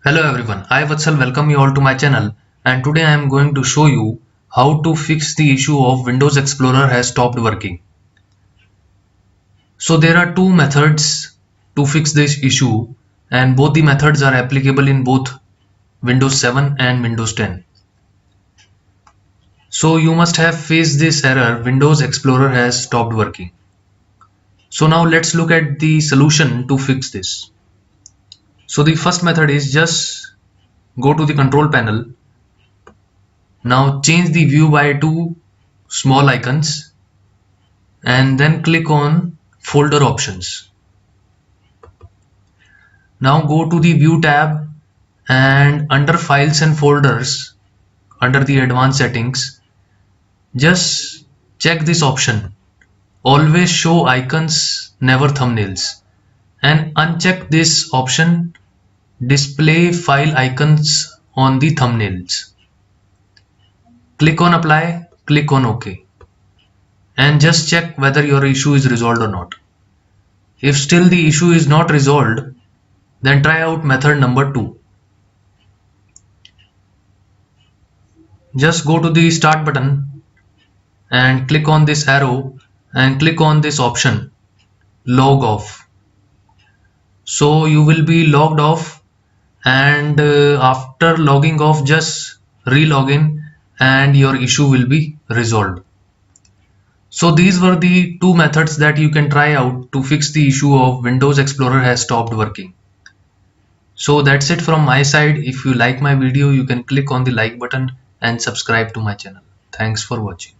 Hello everyone, I Vatsal welcome you all to my channel, and today I am going to show you how to fix the issue of Windows Explorer has stopped working. So there are two methods to fix this issue, and both the methods are applicable in both Windows 7 and Windows 10. So you must have faced this error, Windows Explorer has stopped working. So now let's look at the solution to fix this. So the first method is just go to the control panel. Now change the view by two small icons and then click on folder options. Now go to the view tab and under files and folders, under the advanced settings, just check this option, always show icons, never thumbnails, and uncheck this option, display file icons on the thumbnails. Click on apply, click on OK, and just check whether your issue is resolved or not. If still the issue is not resolved, then try out method number 2. Just go to the start button and click on this arrow and click on this option, log off. So you will be logged off, and after logging off just re-log in and your issue will be resolved. So these were the two methods that you can try out to fix the issue of Windows Explorer has stopped working. So that's it from my side. If you like my video, you can click on the like button and subscribe to my channel. Thanks for watching.